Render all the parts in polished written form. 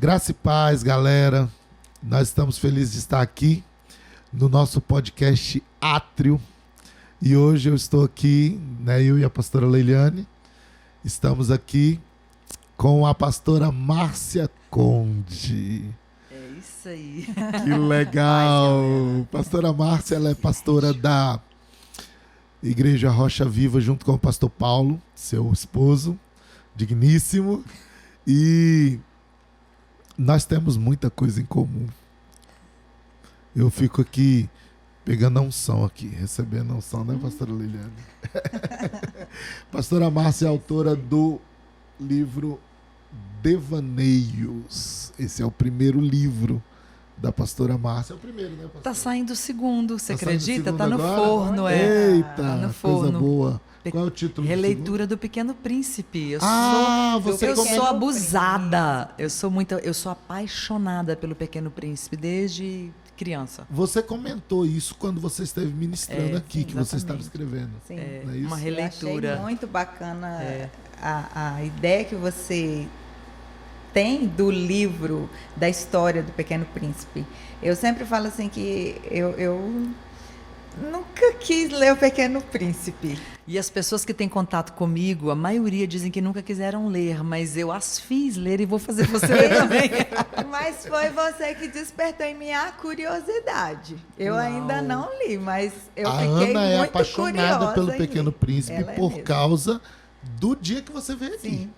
Graça e paz, galera. Nós estamos felizes de estar aqui no nosso podcast Átrio. E hoje eu estou aqui, né, eu e a pastora Leiliane, estamos aqui com a pastora Márcia Conde. É isso aí. Que legal! Pastora Márcia, ela é pastora da Igreja Rocha Viva, junto com o pastor Paulo, seu esposo, digníssimo. E nós temos muita coisa em comum. Eu fico aqui pegando a unção aqui, recebendo a unção, né, pastora Liliane? Pastora Márcia é autora do livro Devaneios. Esse é o primeiro livro da pastora Márcia. É o primeiro, né, pastora? Tá saindo o segundo, você Tá acredita? saindo o Tá no segundo agora? forno, Eita, tá no coisa forno. boa. Qual é o título? Releitura do Pequeno Príncipe. Eu você sou abusada. Eu sou apaixonada pelo Pequeno Príncipe desde criança. Você comentou isso quando você esteve ministrando aqui, sim, que você estava exatamente. escrevendo. Sim. Não é isso? Uma Eu releitura. achei muito bacana a ideia que você tem do livro, da história do Pequeno Príncipe. Eu sempre falo assim que eu nunca quis ler o Pequeno Príncipe. E as pessoas que têm contato comigo, a maioria dizem que nunca quiseram ler, mas eu as fiz ler e vou fazer você ler também. Mas foi você que despertou em mim a curiosidade. Eu Uau. ainda não li, mas eu A fiquei Ana é muito apaixonada curiosa pelo em Pequeno ler. Príncipe Ela é por mesmo. causa do dia que você veio aqui. Sim.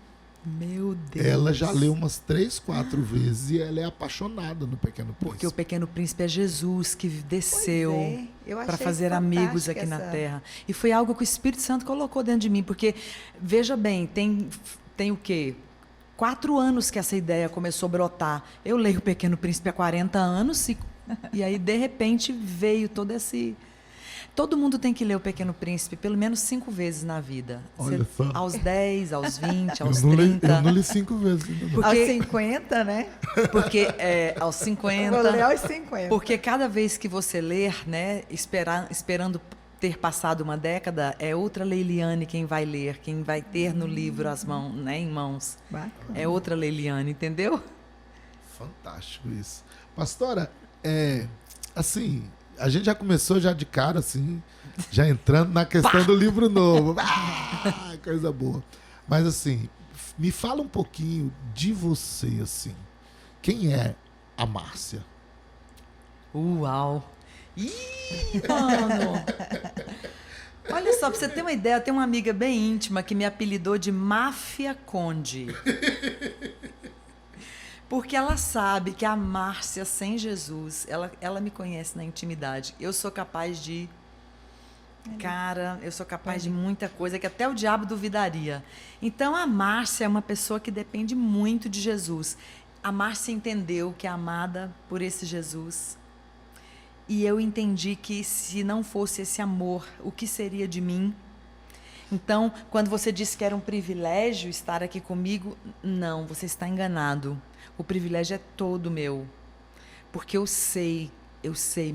Meu Deus. Ela já leu umas 3, 4 vezes e ela é apaixonada no Pequeno Príncipe. Porque o Pequeno Príncipe é Jesus que desceu Pois é, eu para achei fazer amigos fantástica aqui na essa- Terra. E foi algo que o Espírito Santo colocou dentro de mim, porque, veja bem, tem o quê? 4 anos que essa ideia começou a brotar. Eu leio o Pequeno Príncipe há 40 anos e aí, de repente, veio todo esse... Todo mundo tem que ler o Pequeno Príncipe pelo menos 5 vezes na vida. Olha só. Aos 10, aos 20, aos Eu não, li, 30. eu não li 5 vezes ainda não. Porque- Aos 50, né? Porque aos Eu 50... vou ler aos 50. Porque cada vez que você ler, né, esperando ter passado uma década, é outra Leiliane quem vai ler, quem vai ter no livro as mãos, né, em mãos. Bacana. É outra Leiliane, entendeu? Fantástico isso. Pastora, assim, a gente já começou já de cara, assim, já entrando na questão do livro novo. Coisa boa. Mas, assim, me fala um pouquinho de você, assim. Quem é a Márcia? Uau! Ih, mano! Olha só, pra você ter uma ideia, eu tenho uma amiga bem íntima que me apelidou de Máfia Conde. Porque ela sabe que a Márcia sem Jesus, ela me conhece na intimidade. Eu sou capaz de... Cara, eu sou capaz de muita coisa que até o diabo duvidaria. Então, a Márcia é uma pessoa que depende muito de Jesus. A Márcia entendeu que é amada por esse Jesus. E eu entendi que se não fosse esse amor, o que seria de mim? Então, quando você disse que era um privilégio estar aqui comigo, não, você está enganado. O privilégio é todo meu. Porque eu sei,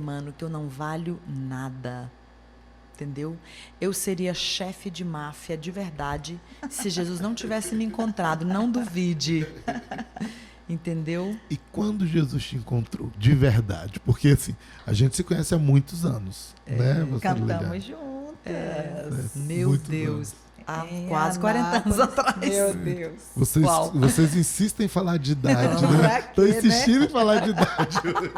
mano, que eu não valho nada. Entendeu? Eu seria chefe de máfia de verdade se Jesus não tivesse me encontrado. Não duvide. Entendeu? E quando Jesus te encontrou, de verdade? Porque, assim, a gente se conhece há muitos anos, né? pastora Cantamos Liliane? juntas. Meu muitos Deus. anos. Há Em quase 40 anos Anápolis. atrás. Meu Deus. Uau. Vocês insistem em falar de idade, Pra né? quê, Estou né? insistindo em falar de idade hoje.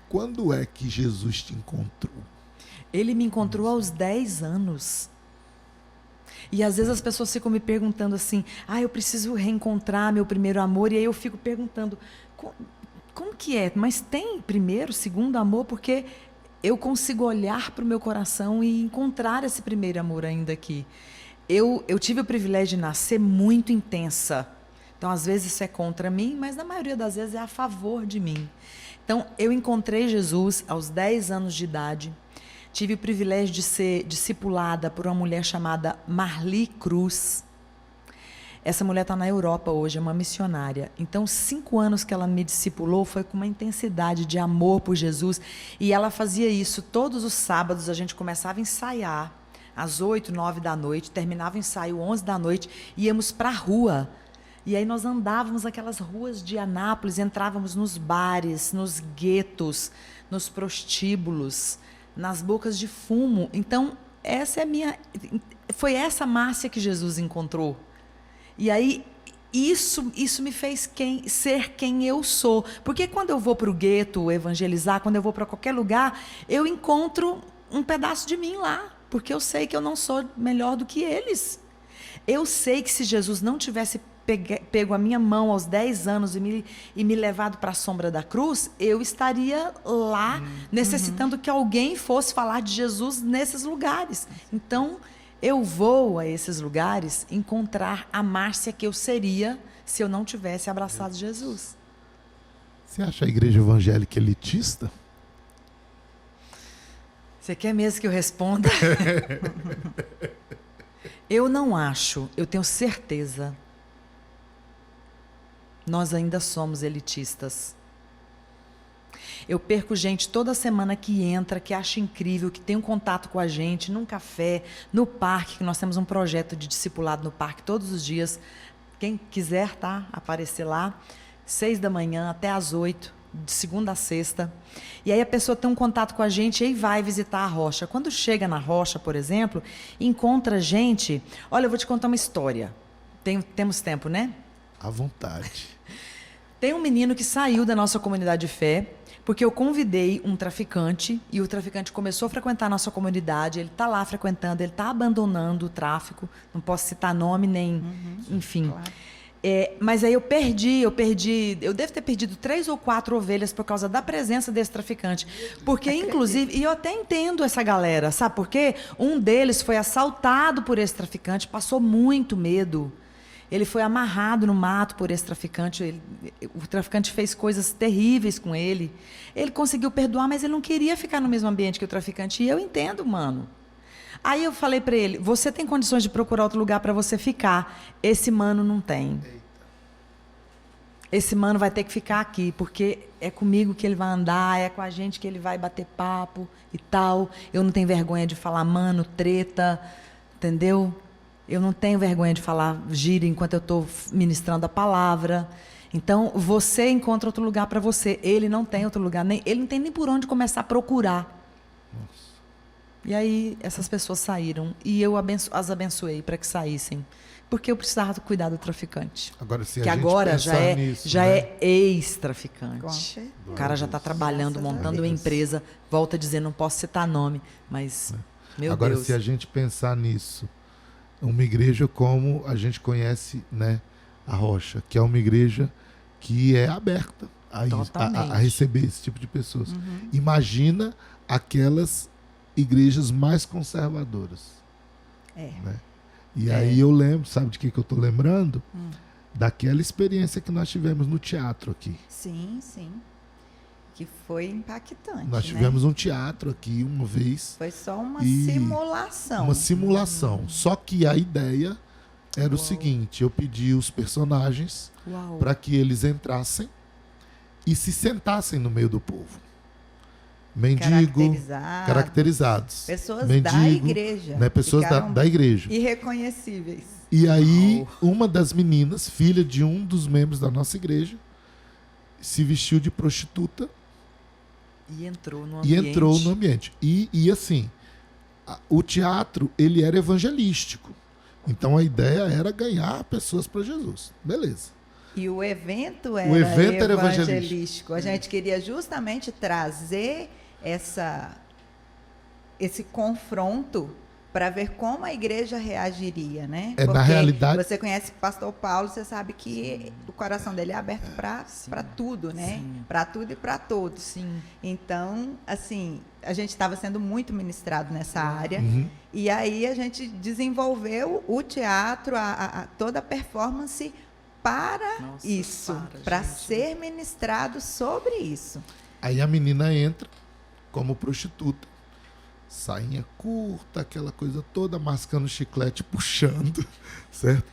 Quando é que Jesus te encontrou? Ele me encontrou aos 10 anos. E às vezes as pessoas ficam me perguntando assim, eu preciso reencontrar meu primeiro amor, e aí eu fico perguntando, como que é? Mas tem primeiro, segundo amor? Porque eu consigo olhar para o meu coração e encontrar esse primeiro amor ainda aqui. Eu tive o privilégio de nascer muito intensa. Então, às vezes isso é contra mim, mas na maioria das vezes é a favor de mim. Então, eu encontrei Jesus aos 10 anos de idade. Tive o privilégio de ser discipulada por uma mulher chamada Marli Cruz. Essa mulher está na Europa hoje, é uma missionária. Então, 5 anos que ela me discipulou foi com uma intensidade de amor por Jesus. E ela fazia isso todos os sábados. A gente começava a ensaiar às 8, 9 da noite, terminava o ensaio 11 da noite, íamos para a rua. E aí nós andávamos aquelas ruas de Anápolis, entrávamos nos bares, nos guetos, nos prostíbulos, nas bocas de fumo. Então, foi essa Márcia que Jesus encontrou. E aí, isso me fez ser quem eu sou. Porque quando eu vou para o gueto evangelizar, quando eu vou para qualquer lugar, eu encontro um pedaço de mim lá. Porque eu sei que eu não sou melhor do que eles. Eu sei que se Jesus não tivesse pego a minha mão aos 10 anos e me levado para a sombra da cruz, eu estaria lá necessitando que alguém fosse falar de Jesus nesses lugares. Então, eu vou a esses lugares encontrar a Márcia que eu seria se eu não tivesse abraçado Jesus. Você acha a igreja evangélica elitista? Você quer mesmo que eu responda? Eu não acho, eu tenho certeza. Nós ainda somos elitistas. Eu perco gente toda semana que entra, que acha incrível, que tem um contato com a gente, num café, no parque, que nós temos um projeto de discipulado no parque todos os dias. Quem quiser, tá? Aparecer lá, 6 da manhã até às 8, de segunda a sexta. E aí a pessoa tem um contato com a gente e aí vai visitar a rocha. Quando chega na rocha, por exemplo, encontra gente... Olha, eu vou te contar uma história. Temos tempo, né? À vontade. Tem um menino que saiu da nossa comunidade de fé, porque eu convidei um traficante, e o traficante começou a frequentar a nossa comunidade, ele está lá frequentando, ele está abandonando o tráfico, não posso citar nome nem... enfim. Claro. Mas aí eu devo ter perdido 3 ou 4 ovelhas por causa da presença desse traficante. Porque, inclusive, e eu até entendo essa galera, sabe por quê? Um deles foi assaltado por esse traficante, passou muito medo. Ele foi amarrado no mato por esse traficante. O traficante fez coisas terríveis com ele. Ele conseguiu perdoar, mas ele não queria ficar no mesmo ambiente que o traficante. E eu entendo, mano. Aí eu falei para ele, você tem condições de procurar outro lugar para você ficar. Esse mano não tem. Esse mano vai ter que ficar aqui, porque é comigo que ele vai andar, é com a gente que ele vai bater papo e tal. Eu não tenho vergonha de falar mano, treta, entendeu? Eu não tenho vergonha de falar gíria enquanto eu estou ministrando a palavra. Então, você encontra outro lugar para você. Ele não tem outro lugar, ele não tem nem por onde começar a procurar. Nossa. E aí, essas pessoas saíram. E eu as abençoei para que saíssem. Porque eu precisava cuidar do traficante. Agora, se que a gente agora nisso, já né? é ex-traficante. O cara já está trabalhando, montando uma empresa. Volta a dizer, não posso citar nome. Mas, meu agora, Deus. Se a gente pensar nisso, uma igreja como a gente conhece, né, a Rocha, que é uma igreja que é aberta a receber esse tipo de pessoas. Imagina aquelas igrejas mais conservadoras. Né? E aí eu lembro, sabe de que eu estou lembrando? Daquela experiência que nós tivemos no teatro aqui. Sim, sim. Que foi impactante. Nós tivemos um teatro aqui uma vez. Foi só uma simulação. Uma simulação. Só que a ideia era o seguinte: eu pedi os personagens para que eles entrassem e se sentassem no meio do povo. Mendigo, caracterizados. Pessoas da igreja. Né, pessoas da igreja. Irreconhecíveis. E aí, uma das meninas, filha de um dos membros da nossa igreja, se vestiu de prostituta. E entrou no ambiente. E assim, o teatro, ele era evangelístico. Então a ideia era ganhar pessoas para Jesus. Beleza. E o evento era evangelístico. A gente queria justamente trazer esse confronto para ver como a igreja reagiria, né? Porque na realidade, você conhece o pastor Paulo, você sabe que o coração dele é aberto para tudo, né? Para tudo e para todos. Sim. Então, assim, a gente estava sendo muito ministrado nessa área. E aí a gente desenvolveu o teatro, toda a performance para isso, para ser ministrado sobre isso. Aí a menina entra como prostituta. Sainha curta, aquela coisa toda, mascando chiclete, puxando, certo?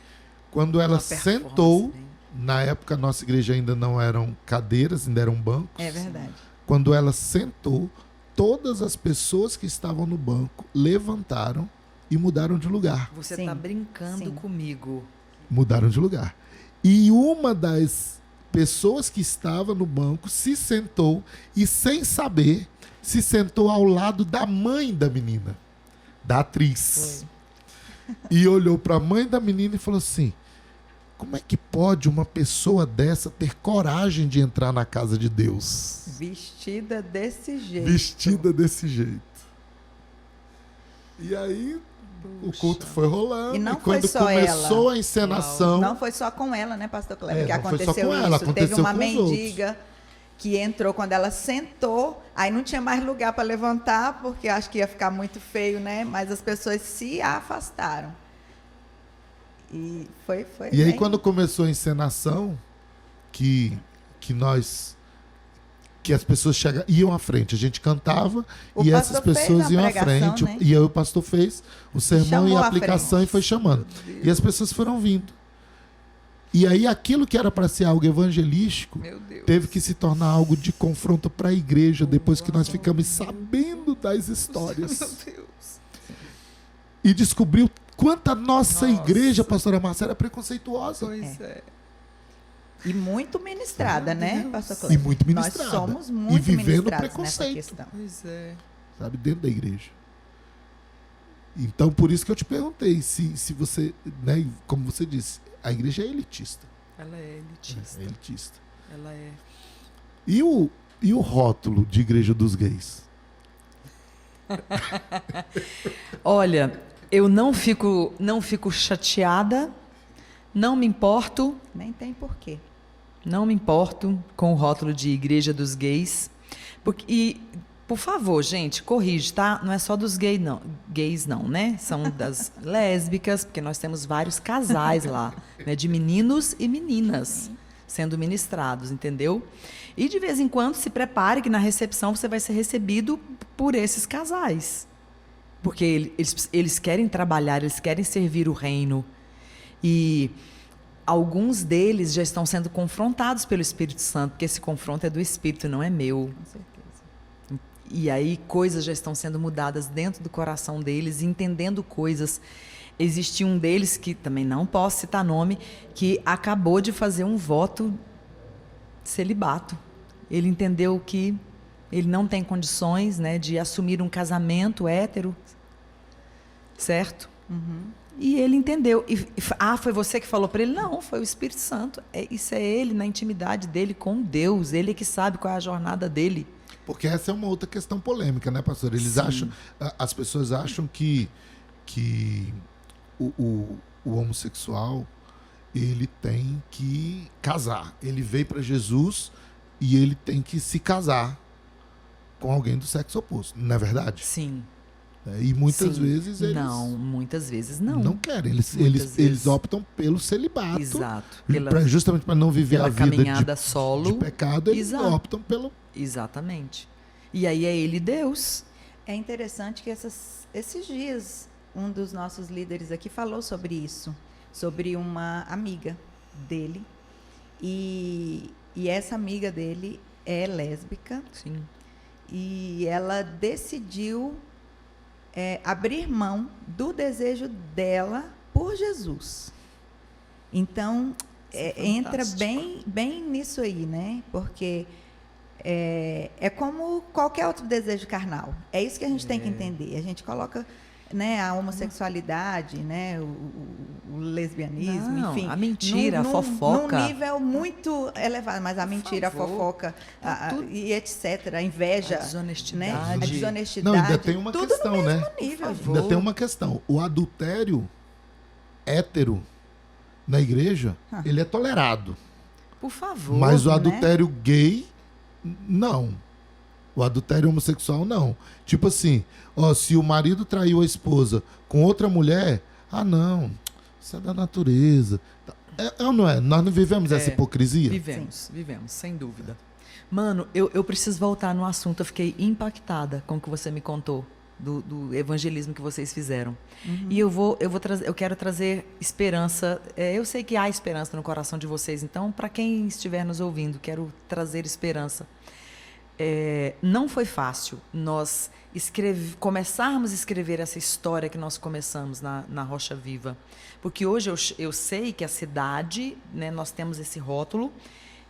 Quando ela sentou, na época a nossa igreja ainda não eram cadeiras, ainda eram bancos. É verdade. Quando ela sentou, todas as pessoas que estavam no banco levantaram e mudaram de lugar. Você está brincando comigo. Mudaram de lugar. E uma das pessoas que estava no banco se sentou e, sem saber, se sentou ao lado da mãe da menina, da atriz. E olhou para a mãe da menina e falou assim: como é que pode uma pessoa dessa ter coragem de entrar na casa de Deus? Vestida desse jeito. Vestida desse jeito. E aí o culto foi rolando. E não quando foi só começou ela. a encenação... Não foi só com ela, né, pastor Cleber, que não foi só aconteceu com ela, isso. aconteceu Teve uma com os mendiga que entrou quando ela sentou, aí não tinha mais lugar para levantar, porque acho que ia ficar muito feio, né? Mas as pessoas se afastaram. E foi E aí bem... quando começou a encenação, que as pessoas iam à frente, a gente cantava O e essas pastor fez pessoas a iam à pregação, frente, né? e aí o pastor fez o sermão Chamou e a à aplicação frente. e foi chamando. E as pessoas foram vindo. E aí aquilo que era para ser algo evangelístico Meu Deus. teve que se tornar algo de confronto para a igreja, depois que nós ficamos sabendo das histórias. Meu Deus. E descobriu quanto a nossa igreja, pastora Márcia, era preconceituosa. Pois é. E muito ministrada, né, pastor Cleber? E muito ministrada. Nós somos muito E vivendo ministrados preconceito. nessa questão. Pois é. Sabe, dentro da igreja. Então, por isso que eu te perguntei se você, né, como você disse, a igreja é elitista. Ela é elitista. É elitista. Ela é. E o rótulo de igreja dos gays? Olha, eu não fico chateada, não me importo. Nem tem porquê. Não me importo com o rótulo de Igreja dos Gays. Por favor, gente, corrige, tá? Não é só dos gays não, né? São das lésbicas, porque nós temos vários casais lá, né? De meninos e meninas sendo ministrados, entendeu? E de vez em quando se prepare que na recepção você vai ser recebido por esses casais. Porque eles querem trabalhar, eles querem servir o reino. E alguns deles já estão sendo confrontados pelo Espírito Santo, porque esse confronto é do Espírito, não é meu. Com certeza. E aí coisas já estão sendo mudadas dentro do coração deles, entendendo coisas. Existe um deles, que também não posso citar nome, que acabou de fazer um voto celibato. Ele entendeu que ele não tem condições, né, de assumir um casamento hétero, certo? Uhum. E ele entendeu. Foi você que falou para ele? Não, foi o Espírito Santo. Isso é ele, na intimidade dele com Deus. Ele é que sabe qual é a jornada dele. Porque essa é uma outra questão polêmica, né, pastor? Eles Sim. acham, as pessoas acham que o homossexual, ele tem que casar. Ele veio para Jesus e ele tem que se casar com alguém do sexo oposto, não é verdade? Sim. E muitas Sim. vezes eles Muitas vezes não. não querem. Muitas Eles vezes. optam pelo celibato. Exato. Justamente para não viver Pela a vida caminhada de solo. pecado, eles Exato. optam pelo... Exatamente. E aí é ele Deus. É interessante que esses dias um dos nossos líderes aqui falou sobre isso, sobre uma amiga dele. E essa amiga dele é lésbica. Sim. E ela decidiu abrir mão do desejo dela por Jesus. Então, entra bem nisso aí, né? Porque é como qualquer outro desejo carnal. É isso que a gente tem que entender. A gente coloca, né, a homossexualidade, né, o lesbianismo, Não, enfim. a mentira, a fofoca. Num nível muito elevado, mas a mentira, a favor. fofoca, e etc., a inveja, A desonestidade. né, a Não, desonestidade. ainda tem uma tudo questão, no mesmo né? nível. Ainda tem uma questão. O adultério hétero na igreja, ele é tolerado. Por favor. Mas o né? adultério gay, não. O adultério homossexual, não. Tipo assim, se o marido traiu a esposa com outra mulher, não, isso é da natureza. É ou não é? Nós não vivemos essa hipocrisia? Vivemos, sem dúvida. Mano, eu preciso voltar no assunto. Eu fiquei impactada com o que você me contou do evangelismo que vocês fizeram. E eu quero trazer esperança. Eu sei que há esperança no coração de vocês. Então, para quem estiver nos ouvindo, quero trazer esperança. não foi fácil nós começarmos a escrever essa história que nós começamos na Rocha Viva. Porque hoje eu sei que a cidade, né, nós temos esse rótulo,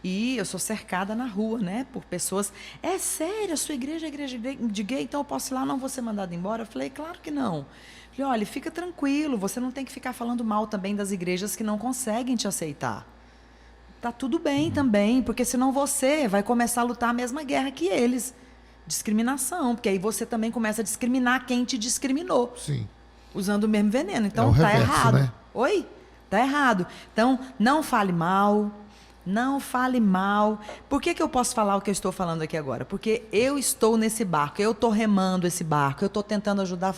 e eu sou cercada na rua, né, por pessoas. É sério, a sua igreja é igreja de gay, então eu posso ir lá, não vou ser mandada embora? Eu falei, claro que não. Falei, olha, fica tranquilo, você não tem que ficar falando mal também das igrejas que não conseguem te aceitar. Tá tudo bem também, porque senão você vai começar a lutar a mesma guerra que eles. Discriminação, porque aí você também começa a discriminar quem te discriminou. Sim. Usando o mesmo veneno. Então, o tá reverso, errado. né? Oi? Tá errado. Então, não fale mal. Não fale mal. Por que eu posso falar o que eu estou falando aqui agora? Porque eu estou nesse barco, eu estou remando esse barco, eu estou tentando ajudar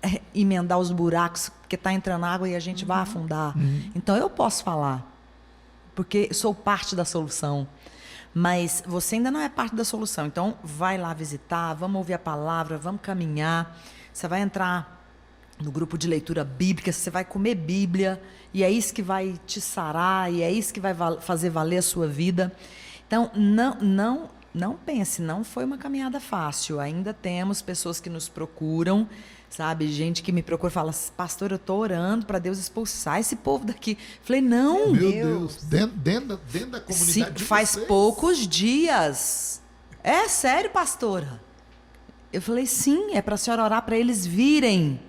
a emendar os buracos, porque está entrando água e a gente vai afundar. Então, eu posso falar, porque sou parte da solução. Mas você ainda não é parte da solução. Então, vai lá visitar, vamos ouvir a palavra, vamos caminhar. Você vai entrar no grupo de leitura bíblica, você vai comer Bíblia, e é isso que vai te sarar, e é isso que vai fazer valer a sua vida. Então, não pense, não foi uma caminhada fácil. Ainda temos pessoas que nos procuram, sabe? Gente que me procura e fala, pastor, eu estou orando para Deus expulsar esse povo daqui. Falei, não. Meu Deus. Dentro da comunidade Sim, de faz vocês? poucos dias. É sério, pastora? Eu falei, sim, é para a senhora orar para eles virem.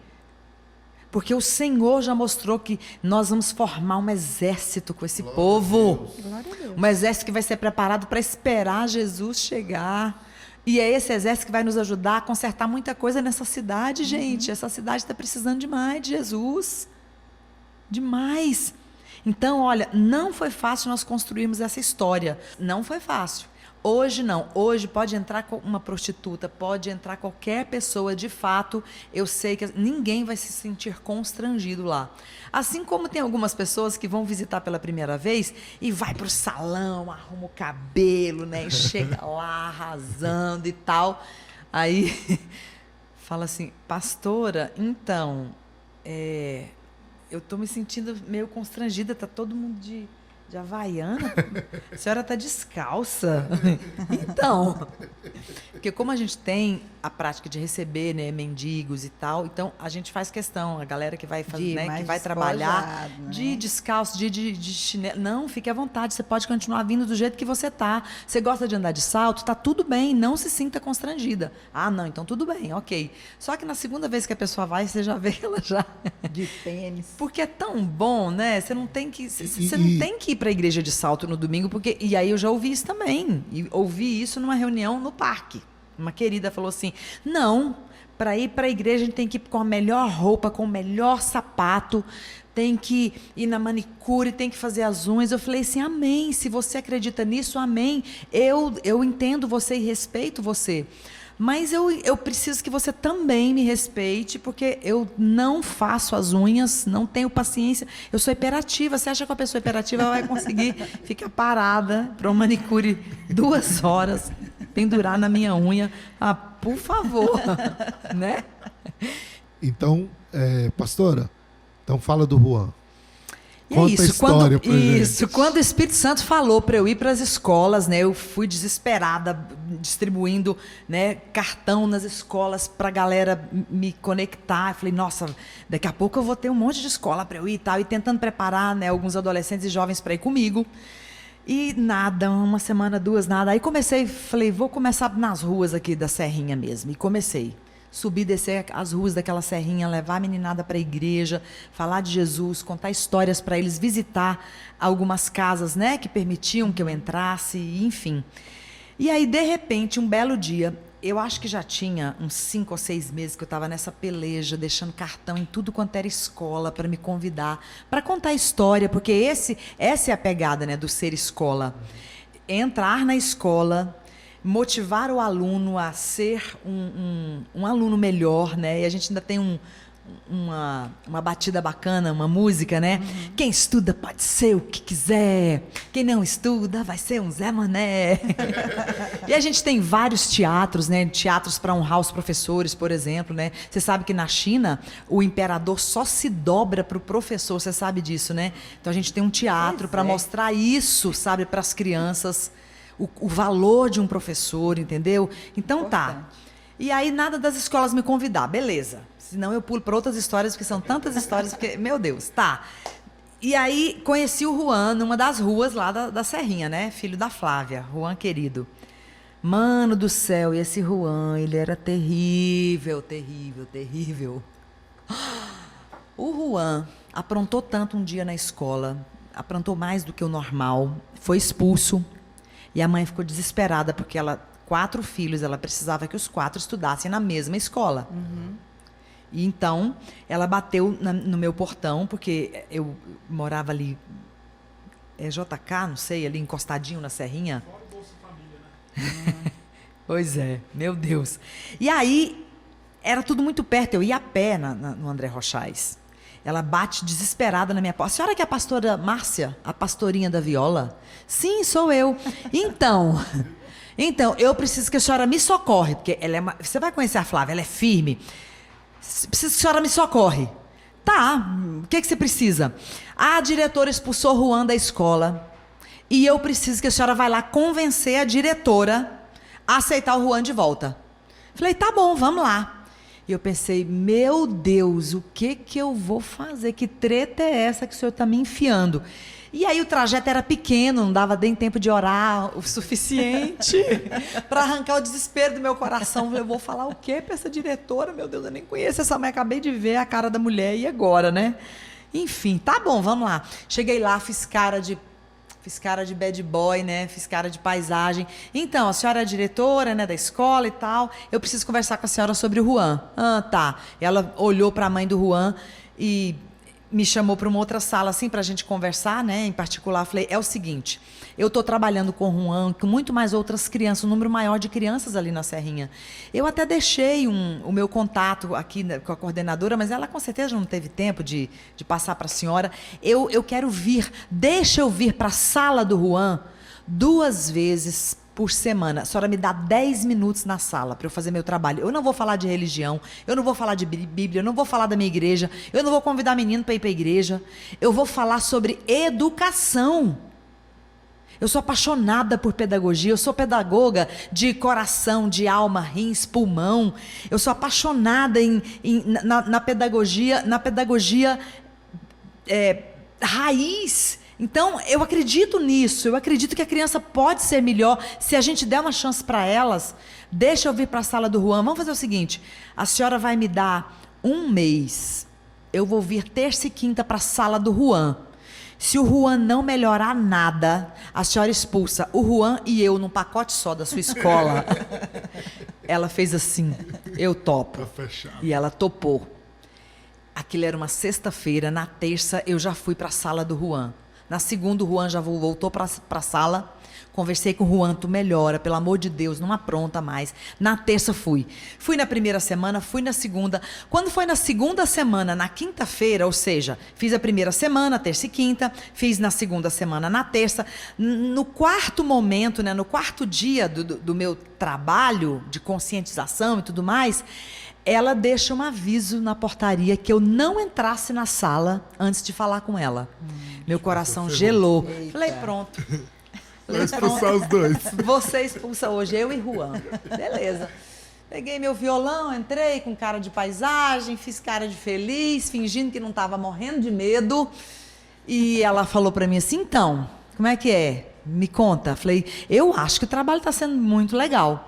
Porque o Senhor já mostrou que nós vamos formar um exército com esse povo. Glória a Deus. Um exército que vai ser preparado para esperar Jesus chegar. E é esse exército que vai nos ajudar a consertar muita coisa nessa cidade, gente. Essa cidade está precisando demais de Jesus. Demais. Então, olha, não foi fácil nós construirmos essa história. Não foi fácil. Hoje não. Hoje pode entrar uma prostituta, pode entrar qualquer pessoa. De fato, eu sei que ninguém vai se sentir constrangido lá. Assim como tem algumas pessoas que vão visitar pela primeira vez e vai para o salão, arruma o cabelo, né? E chega lá arrasando e tal. Aí fala assim, pastora, então, eu estou me sentindo meio constrangida, está todo mundo de Havaiana? A senhora está descalça? Então, porque como a gente tem a prática de receber, né, mendigos e tal, então a gente faz questão, a galera que vai fazer, né, que vai trabalhar, né? de descalço, de chinelo. Não, fique à vontade, você pode continuar vindo do jeito que você tá. Você gosta de andar de salto? Tá tudo bem, não se sinta constrangida. Ah, não, então tudo bem, ok. Só que na segunda vez que a pessoa vai, você já vê que ela já... De tênis. Porque é tão bom, né? Você não tem que ir para a igreja de salto no domingo, porque... E aí eu já ouvi isso também. E ouvi isso numa reunião no parque. Uma querida falou assim, não, para ir para a igreja a gente tem que ir com a melhor roupa, com o melhor sapato, tem que ir na manicure, tem que fazer as unhas. Eu falei assim, amém, se você acredita nisso, amém. Eu entendo você e respeito você. Mas eu preciso que você também me respeite, porque eu não faço as unhas, não tenho paciência. Eu sou hiperativa. Você acha que a pessoa hiperativa vai conseguir ficar parada para uma manicure 2 horas, pendurar na minha unha? Ah, por favor, né? Então, pastora, então fala do Juan. Conta a isso, história pra gente. Quando o Espírito Santo falou para eu ir para as escolas, né, eu fui desesperada, distribuindo, né, cartão nas escolas para a galera me conectar. Eu falei, nossa, daqui a pouco eu vou ter um monte de escola para eu ir e tal, e tentando preparar, né, alguns adolescentes e jovens para ir comigo. E nada, 1 semana, 2, nada. Aí falei, vou começar nas ruas aqui da Serrinha mesmo. E comecei. Subir, descer as ruas daquela serrinha, levar a meninada para a igreja, falar de Jesus, contar histórias para eles, visitar algumas casas, né, que permitiam que eu entrasse, enfim. E aí, de repente, um belo dia, eu acho que já tinha uns 5 ou 6 meses que eu estava nessa peleja, deixando cartão em tudo quanto era escola para me convidar, para contar história, porque essa é a pegada, né, do ser escola. Entrar na escola, motivar o aluno a ser um aluno melhor, né? E a gente ainda tem uma batida bacana, uma música, né? Uhum. Quem estuda pode ser o que quiser, quem não estuda vai ser um Zé Mané. E a gente tem vários teatros, né? Teatros para honrar os professores, por exemplo, né? Você sabe que na China o imperador só se dobra para o professor, você sabe disso, né? Então a gente tem um teatro para mostrar isso, sabe, para as crianças. o valor de um professor, entendeu? Então tá. Importante. E aí nada das escolas me convidar, beleza. Senão eu pulo para outras histórias, porque são tantas histórias, porque, meu Deus, tá. E aí conheci o Juan numa das ruas lá da Serrinha, né? Filho da Flávia, Juan querido. Mano do céu, e esse Juan, ele era terrível, terrível, terrível. O Juan aprontou tanto um dia na escola, aprontou mais do que o normal, foi expulso. E a mãe ficou desesperada, porque 4 filhos, ela precisava que os 4 estudassem na mesma escola. E então, ela bateu no meu portão, porque eu morava ali, JK, não sei, ali encostadinho na Serrinha. Fora o Bolsa Família, né? Pois é, meu Deus. E aí, era tudo muito perto, eu ia a pé no André Rochais. Ela bate desesperada na minha porta. A senhora que é a pastora Márcia, a pastorinha da viola? Sim, sou eu. Então, eu preciso que a senhora me socorre, porque você vai conhecer a Flávia, ela é firme. Preciso que a senhora me socorre. Tá, o que você precisa? A diretora expulsou o Juan da escola e eu preciso que a senhora vá lá convencer a diretora a aceitar o Juan de volta. Falei, tá bom, vamos lá. E eu pensei, meu Deus, o que eu vou fazer? Que treta é essa que o senhor está me enfiando? E aí o trajeto era pequeno, não dava nem tempo de orar o suficiente para arrancar o desespero do meu coração. Eu vou falar o quê para essa diretora? Meu Deus, eu nem conheço essa mãe, acabei de ver a cara da mulher, e agora, né? Enfim, tá bom, vamos lá. Cheguei lá, fiz cara de bad boy, né? Fiz cara de paisagem. Então, a senhora é diretora, né, da escola e tal. Eu preciso conversar com a senhora sobre o Juan. Ah, tá. Ela olhou para a mãe do Juan e me chamou para uma outra sala, assim, para a gente conversar, né? Em particular, falei, é o seguinte, eu estou trabalhando com o Juan, com muito mais outras crianças, um número maior de crianças ali na Serrinha. Eu até deixei o meu contato aqui, né, com a coordenadora, mas ela com certeza não teve tempo de passar para a senhora. Eu quero vir, deixa eu vir para a sala do Juan 2 vezes por semana. A senhora me dá 10 minutos na sala para eu fazer meu trabalho. Eu não vou falar de religião, eu não vou falar de Bíblia, eu não vou falar da minha igreja, eu não vou convidar menino para ir para a igreja. Eu vou falar sobre educação. Eu sou apaixonada por pedagogia, eu sou pedagoga de coração, de alma, rins, pulmão. Eu sou apaixonada na pedagogia, raiz. Então, eu acredito nisso, eu acredito que a criança pode ser melhor se a gente der uma chance para elas. Deixa eu vir para a sala do Juan. Vamos fazer o seguinte, a senhora vai me dar 1 mês. Eu vou vir terça e quinta para a sala do Juan. Se o Juan não melhorar nada, a senhora expulsa o Juan e eu num pacote só da sua escola. Ela fez assim, eu topo. Tá fechado. E ela topou. Aquilo era uma sexta-feira, na terça eu já fui para a sala do Juan. Na segunda, o Juan já voltou para a sala. Conversei com o Juan, tu melhora, pelo amor de Deus, não apronta mais. Na terça fui. Fui na primeira semana, fui na segunda. Quando foi na segunda semana, na quinta-feira, ou seja, fiz a primeira semana, terça e quinta, fiz na segunda semana, na terça. No quarto momento, né, no quarto dia do meu trabalho de conscientização e tudo mais, ela deixa um aviso na portaria que eu não entrasse na sala antes de falar com ela. Meu coração gelou. Eita. Falei, pronto. Vai expulsar os dois. Você expulsa hoje, eu e Juan. Beleza. Peguei meu violão, entrei com cara de paisagem, fiz cara de feliz, fingindo que não estava morrendo de medo. E ela falou para mim assim, então, como é que é? Me conta. Falei, eu acho que o trabalho está sendo muito legal.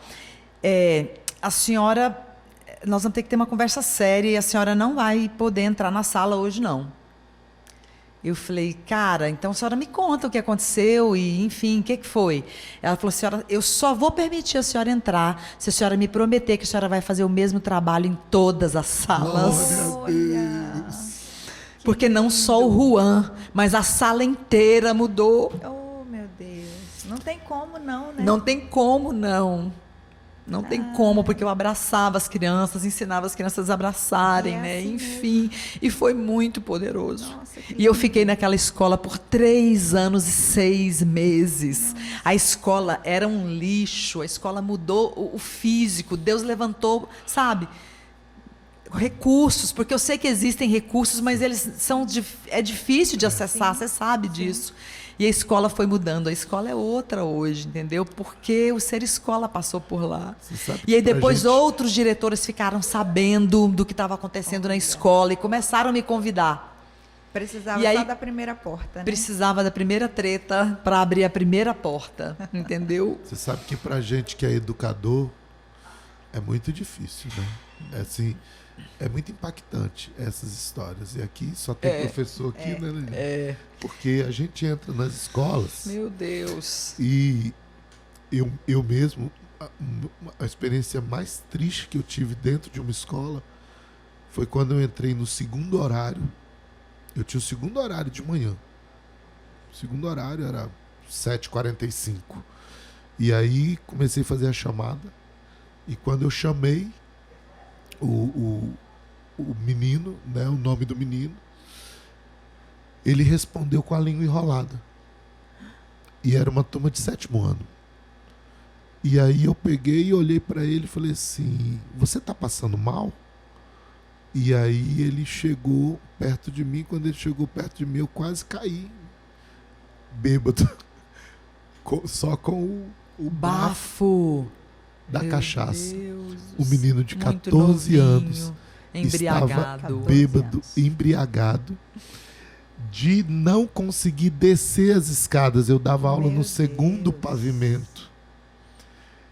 A senhora, nós vamos ter que ter uma conversa séria e a senhora não vai poder entrar na sala hoje, não. Eu falei, cara, então a senhora me conta o que aconteceu e, enfim, o que foi? Ela falou, senhora, eu só vou permitir a senhora entrar se a senhora me prometer que a senhora vai fazer o mesmo trabalho em todas as salas. Glória a Deus. Porque não só o Juan, mas a sala inteira mudou. Oh, meu Deus. Não tem como não, né? Não tem como não. Não tem como, porque eu abraçava as crianças, ensinava as crianças a abraçarem, né? Assim Enfim, e foi muito poderoso. Nossa, que E eu fiquei naquela escola por 3 anos e 6 meses. Nossa. A escola era um lixo, a escola mudou o físico, Deus levantou, sabe, recursos, porque eu sei que existem recursos, mas eles é difícil de acessar, você sabe disso. E a escola foi mudando. A escola é outra hoje, entendeu? Porque o Ser Escola passou por lá. E aí depois outros diretores ficaram sabendo do que estava acontecendo na escola e começaram a me convidar. Precisava E aí, só da primeira porta, né? Precisava da primeira treta para abrir a primeira porta, entendeu? Você sabe que pra gente que é educador é muito difícil, né? É assim, é muito impactante essas histórias. E aqui só tem professor aqui, né, Lili? Porque a gente entra nas escolas. Meu Deus. E eu mesmo, a experiência mais triste que eu tive dentro de uma escola foi quando eu entrei no segundo horário. Eu tinha o segundo horário de manhã. O segundo horário era 7h45. E aí comecei a fazer a chamada. E quando eu chamei o menino, né, o nome do menino, ele respondeu com a língua enrolada. E era uma turma de 7º ano. E aí eu peguei e olhei para ele e falei assim: você tá passando mal? E aí ele chegou perto de mim. Quando ele chegou perto de mim, eu quase caí, bêbado, só com o bafo da cachaça. Deus, o menino de 14 anos embriagado, estava bêbado, embriagado, de não conseguir descer as escadas. Eu dava aula no segundo pavimento.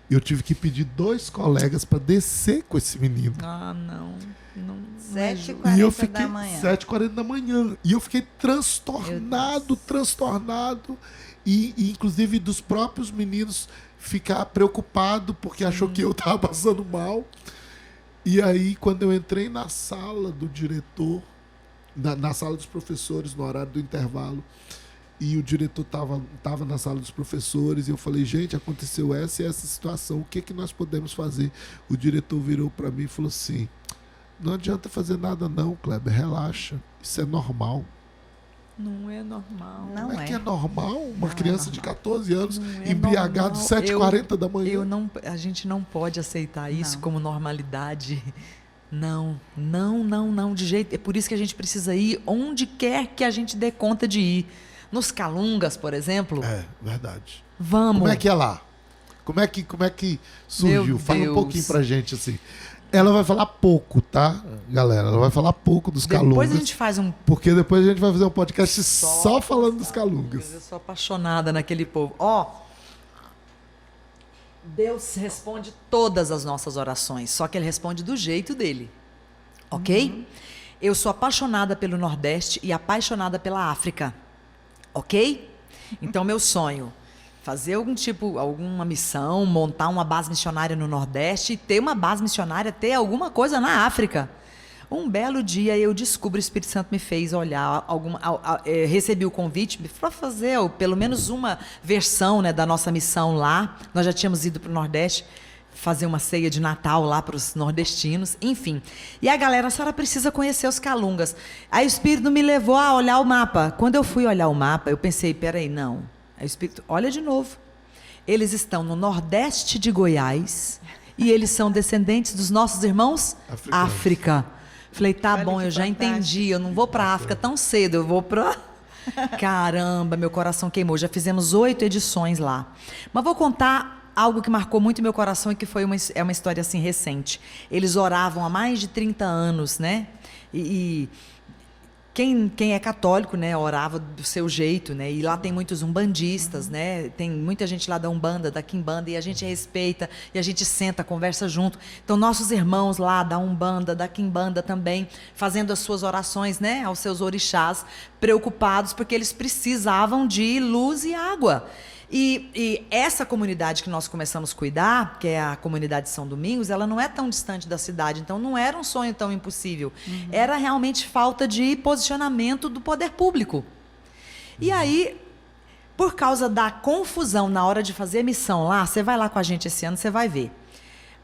Eu tive que pedir 2 colegas para descer com esse menino. Ah, não. 7h40 e eu fiquei da manhã. 7h40 da manhã. E eu fiquei transtornado. E inclusive dos próprios meninos ficar preocupado porque achou que eu estava passando mal. E aí, quando eu entrei na sala do diretor, na sala dos professores, no horário do intervalo, e o diretor estava na sala dos professores, e eu falei: gente, aconteceu essa e essa situação, o que nós podemos fazer? O diretor virou para mim e falou assim: não adianta fazer nada não, Kleber, relaxa, isso é normal. Não é normal. Não Como é. que é normal? Uma Não criança é de normal. 14 anos, Não é embriagado, normal. 7h40 da manhã. A gente não pode aceitar isso Não. como normalidade. Não, de jeito. É por isso que a gente precisa ir onde quer que a gente dê conta de ir. Nos Calungas, por exemplo. É, verdade. Vamos. Como é que é lá? Como é que surgiu? Meu Fala um Deus. pouquinho pra gente, assim. Ela vai falar pouco, tá, galera? Ela vai falar pouco dos Calungas. Depois a gente faz um. Porque depois a gente vai fazer um podcast só falando dos Calungas. Eu sou apaixonada naquele povo. Deus responde todas as nossas orações, só que Ele responde do jeito dele. Ok? Eu sou apaixonada pelo Nordeste e apaixonada pela África. Ok? Então, meu sonho, fazer alguma missão, montar uma base missionária no Nordeste e ter uma base missionária, ter alguma coisa na África. Um belo dia eu descubro, o Espírito Santo me fez olhar, recebi o convite para fazer pelo menos uma versão, né, da nossa missão lá. Nós já tínhamos ido para o Nordeste fazer uma ceia de Natal lá para os nordestinos, enfim. E a galera: a senhora precisa conhecer os Calungas. Aí o Espírito me levou a olhar o mapa. Quando eu fui olhar o mapa, eu pensei: peraí, não. Aí o Espírito: olha de novo. Eles estão no Nordeste de Goiás e eles são descendentes dos nossos irmãos África. Falei: tá Olha bom, que eu já fantástico. entendi. Eu não vou para a África tão cedo, eu vou para... Caramba, meu coração queimou. Já fizemos 8 edições lá. Mas vou contar algo que marcou muito meu coração e que foi uma história assim recente. Eles oravam há mais de 30 anos, né? E quem é católico, né, orava do seu jeito, né? E lá tem muitos umbandistas, né? Tem muita gente lá da Umbanda, da Quimbanda, e a gente respeita, e a gente senta, conversa junto. Então, nossos irmãos lá da Umbanda, da Quimbanda também, fazendo as suas orações, né, aos seus orixás, preocupados, porque eles precisavam de luz e água. E essa comunidade que nós começamos a cuidar, que é a comunidade de São Domingos, ela não é tão distante da cidade, então não era um sonho tão impossível. Era realmente falta de posicionamento do poder público. E aí, por causa da confusão na hora de fazer a missão lá, você vai lá com a gente esse ano, você vai ver.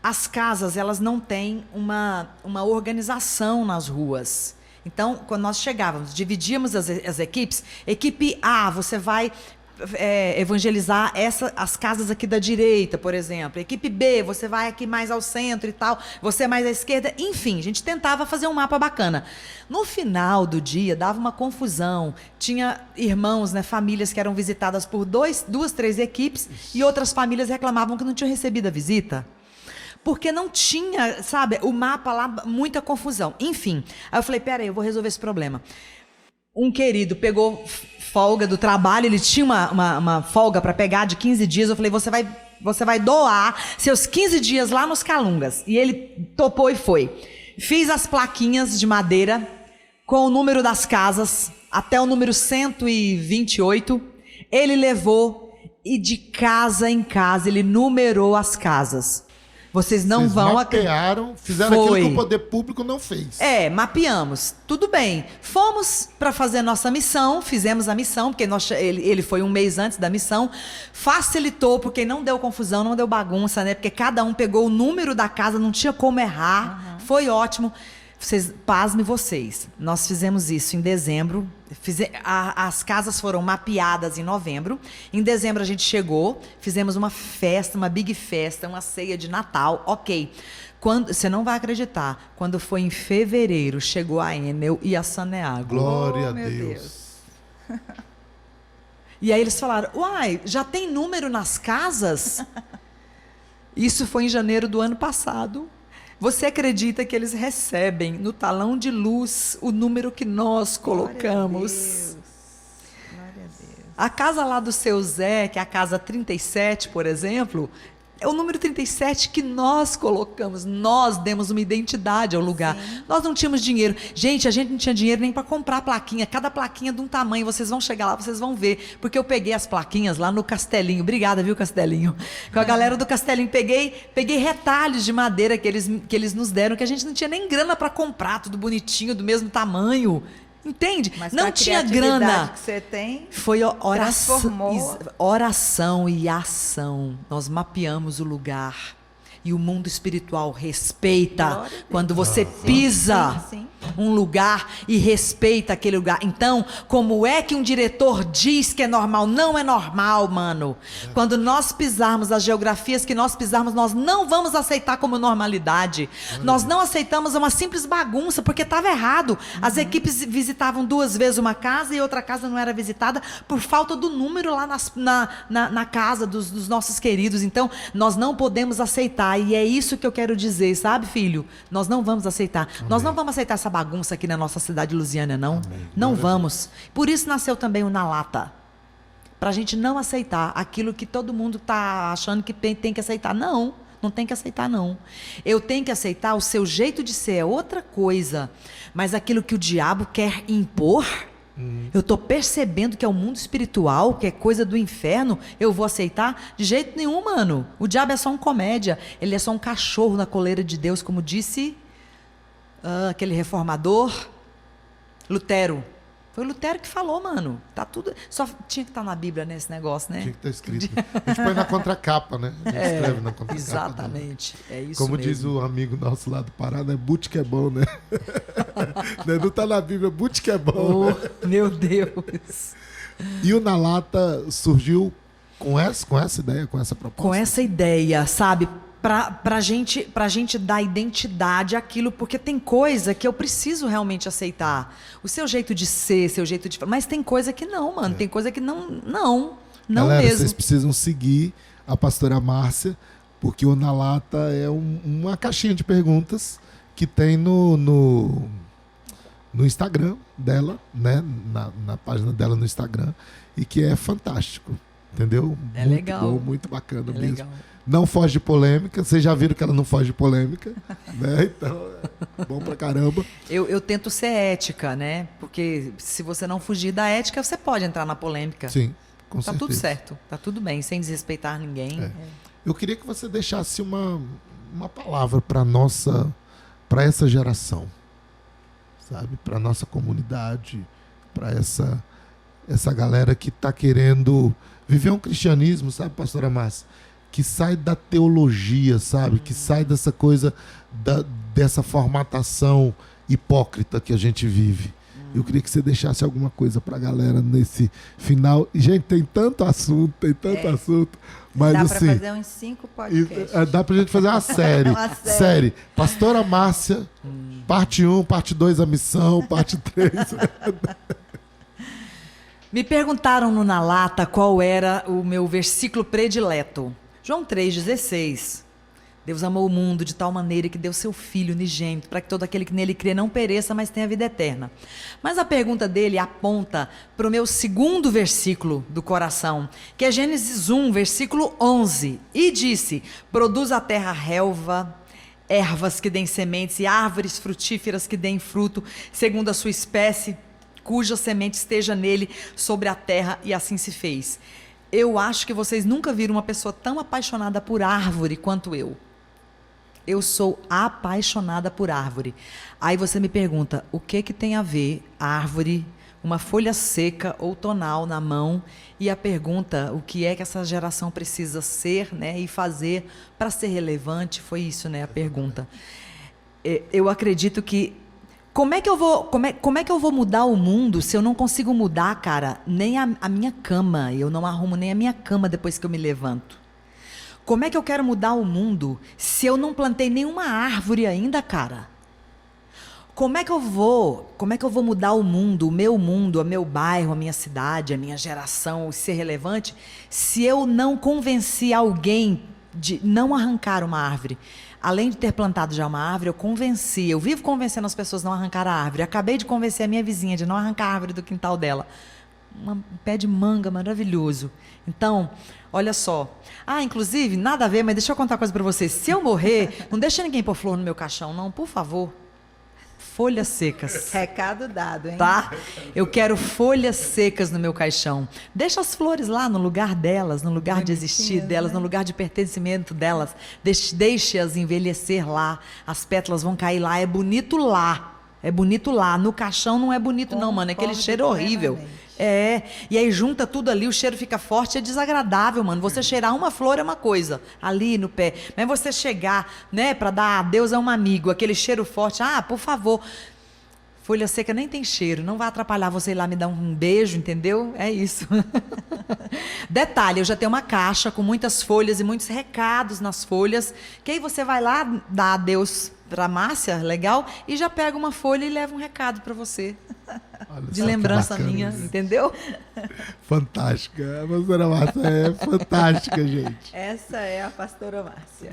As casas, elas não têm uma organização nas ruas. Então, quando nós chegávamos, dividíamos as equipes. Equipe A, você vai evangelizar as casas aqui da direita, por exemplo. Equipe B, você vai aqui mais ao centro e tal, você mais à esquerda. Enfim, a gente tentava fazer um mapa bacana. No final do dia, dava uma confusão. Tinha irmãos, né, famílias que eram visitadas por 2, 3 equipes e outras famílias reclamavam que não tinham recebido a visita. Porque não tinha, sabe, o mapa lá, muita confusão. Enfim, aí eu falei, peraí, eu vou resolver esse problema. Um querido pegou folga do trabalho, ele tinha uma folga para pegar de 15 dias. Eu falei, você vai doar seus 15 dias lá nos Calungas. E ele topou e foi. Fiz as plaquinhas de madeira com o número das casas até o número 128. Ele levou e de casa em casa ele numerou as casas. Vocês não vão mapearam, fizeram aquilo que o poder público não fez. Mapeamos. Tudo bem. Fomos para fazer nossa missão, fizemos a missão, porque ele foi um mês antes da missão. Facilitou, porque não deu confusão, não deu bagunça, né? Porque cada um pegou o número da casa, não tinha como errar. Uhum. Foi ótimo. Pasme vocês. Nós fizemos isso em dezembro. As casas foram mapeadas em novembro. Em dezembro a gente chegou, fizemos uma festa, uma big festa, uma ceia de Natal. Ok. Você não vai acreditar. Quando foi em fevereiro, chegou a Enel e a Saneago. Glória a Deus. E aí eles falaram, uai, já tem número nas casas? Isso foi em janeiro do ano passado. Você acredita que eles recebem no talão de luz o número que nós colocamos? Glória a Deus. A casa lá do seu Zé, que é a casa 37, por exemplo, é o número 37 que nós colocamos. Nós demos uma identidade ao lugar. Sim. Nós não tínhamos dinheiro. Gente, a gente não tinha dinheiro nem para comprar plaquinha. Cada plaquinha de um tamanho. Vocês vão chegar lá, vocês vão ver. Porque eu peguei as plaquinhas lá no Castelinho. Obrigada, viu, Castelinho? Com a galera do Castelinho. Peguei retalhos de madeira que eles nos deram, que a gente não tinha nem grana para comprar. Tudo bonitinho, do mesmo tamanho. Entende? Mas não tinha grana. Que você tem, foi oração e ação. Nós mapeamos o lugar. E o mundo espiritual respeita quando você pisa um lugar e respeita aquele lugar. Então, como é que um diretor diz que é normal? Não é normal, mano. Quando nós pisarmos as geografias que nós pisarmos, nós não vamos aceitar como normalidade. Nós não aceitamos uma simples bagunça, porque estava errado. As equipes visitavam 2 vezes uma casa e outra casa não era visitada por falta do número lá na casa dos nossos queridos. Então, nós não podemos aceitar. E é isso que eu quero dizer, sabe, filho? Nós não vamos aceitar. Amém. Nós não vamos aceitar essa bagunça aqui na nossa cidade de Lusiânia, não. Amém. Não vamos. Por isso nasceu também o Na Lata. Para a gente não aceitar aquilo que todo mundo está achando que tem que aceitar. Não, não tem que aceitar, não. Eu tenho que aceitar o seu jeito de ser, é outra coisa. Mas aquilo que o diabo quer impor... Eu estou percebendo que é o mundo espiritual, que é coisa do inferno, eu vou aceitar? De jeito nenhum, mano. O diabo é só um comédia. Ele é só um cachorro na coleira de Deus, como disse aquele reformador Lutero. Foi o Lutero que falou, mano. Tá tudo. Só tinha que estar na Bíblia nesse negócio, né? Tinha que estar escrito. A gente põe na contracapa, né? A gente escreve na contracapa. Exatamente. É isso como mesmo. diz o amigo nosso lá do Pará, né? Bute que é bom, né? Não tá na Bíblia, bute que é bom. Né? Meu Deus. E o Na Lata surgiu com essa ideia, com essa proposta? Com essa ideia, sabe? Pra gente dar identidade àquilo, porque tem coisa que eu preciso realmente aceitar. O seu jeito de ser, seu jeito de... Mas tem coisa que não, mano. Tem coisa que não Galera, mesmo. Vocês precisam seguir a pastora Márcia, porque o Na Lata é uma caixinha de perguntas que tem no Instagram dela, né? Na página dela no Instagram, e que é fantástico, entendeu? É muito legal. Bom, muito bacana mesmo. Legal. Não foge de polêmica, vocês já viram que ela não foge de polêmica, né? Então, é bom pra caramba. Eu tento ser ética, né? Porque se você não fugir da ética, você pode entrar na polêmica. Sim, com certeza. Tá tudo certo, tá tudo bem, sem desrespeitar ninguém. Eu queria que você deixasse uma palavra para essa geração, sabe? Para nossa comunidade, para essa galera que está querendo viver um cristianismo, sabe, pastora Márcia? Que sai da teologia, sabe? Que sai dessa coisa, dessa formatação hipócrita que a gente vive. Eu queria que você deixasse alguma coisa pra galera nesse final. E, gente, tem tanto assunto, mas dá assim... para fazer uns 5 podcasts. Dá pra gente fazer uma série. Uma série. Pastora Márcia, parte 1, parte 2, a missão, parte 3. Me perguntaram no Na Lata qual era o meu versículo predileto. João 3,16. Deus amou o mundo de tal maneira que deu seu Filho unigênito, para que todo aquele que nele crê não pereça, mas tenha vida eterna. Mas a pergunta dele aponta para o meu segundo versículo do coração, que é Gênesis 1, versículo 11. E disse: produz a terra relva, ervas que deem sementes e árvores frutíferas que deem fruto, segundo a sua espécie, cuja semente esteja nele sobre a terra, e assim se fez. Eu acho que vocês nunca viram uma pessoa tão apaixonada por árvore quanto eu. Eu sou apaixonada por árvore. Aí você me pergunta, o que tem a ver a árvore, uma folha seca outonal na mão, e a pergunta, o que é que essa geração precisa ser, né, e fazer para ser relevante, foi isso, né, a pergunta. Eu acredito que como é que eu vou mudar o mundo se eu não consigo mudar, cara, nem a minha cama? Eu não arrumo nem a minha cama depois que eu me levanto. Como é que eu quero mudar o mundo se eu não plantei nenhuma árvore ainda, cara? Como é que eu vou mudar o mundo, o meu bairro, a minha cidade, a minha geração, ser relevante, se eu não convenci alguém de não arrancar uma árvore? Além de ter plantado já uma árvore, eu vivo convencendo as pessoas a não arrancar a árvore. Acabei de convencer a minha vizinha de não arrancar a árvore do quintal dela. Um pé de manga maravilhoso. Então, olha só. Inclusive, nada a ver, mas deixa eu contar uma coisa para vocês. Se eu morrer, não deixa ninguém pôr flor no meu caixão, não, por favor. Folhas secas. Recado dado, hein? Tá? Eu quero folhas secas no meu caixão. Deixa as flores lá no lugar delas, no lugar de existir delas, né? No lugar de pertencimento delas. Deixe-as envelhecer lá. As pétalas vão cair lá. É bonito lá. É bonito lá. No caixão não é bonito, não, mano. É aquele cheiro horrível. E aí junta tudo ali, o cheiro fica forte, é desagradável, mano. Você cheirar uma flor é uma coisa, ali no pé. Mas você chegar, né, pra dar adeus a um amigo, aquele cheiro forte, por favor. Folha seca nem tem cheiro, não vai atrapalhar você ir lá me dar um beijo, entendeu? É isso. Detalhe, eu já tenho uma caixa com muitas folhas e muitos recados nas folhas, que aí você vai lá, dá adeus pra Márcia, legal, e já pega uma folha e leva um recado pra você. Olha de lembrança minha, isso. Entendeu? Fantástica. A pastora Márcia é fantástica, gente. Essa é a pastora Márcia.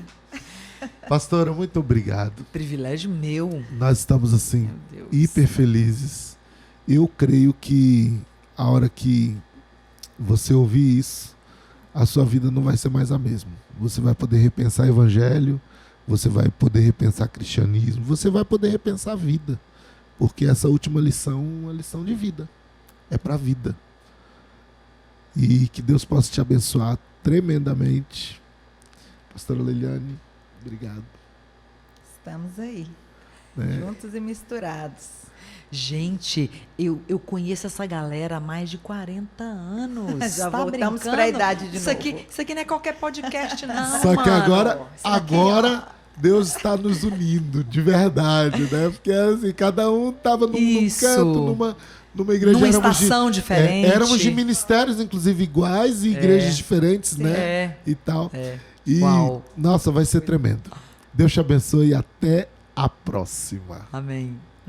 Pastora, muito obrigado. Privilégio meu. Nós estamos, assim, hiper felizes. Eu creio que a hora que você ouvir isso, a sua vida não vai ser mais a mesma. Você vai poder repensar evangelho, você vai poder repensar cristianismo, você vai poder repensar a vida. Porque essa última lição é uma lição de vida. É para a vida. E que Deus possa te abençoar tremendamente. Pastora Leiliane, obrigado. Estamos aí, né? Juntos e misturados. Gente, eu conheço essa galera há mais de 40 anos. Já tá voltamos brincando? para a idade de Isso novo. Isso aqui não é qualquer podcast, não. Só que mano. agora Deus está nos unindo, de verdade, né? Porque assim, cada um estava num canto, numa igreja. Numa estação diferente. Éramos de ministérios, inclusive, iguais e igrejas diferentes, né? E tal. E, Uau. nossa, vai ser tremendo. Deus te abençoe e até a próxima. Amém.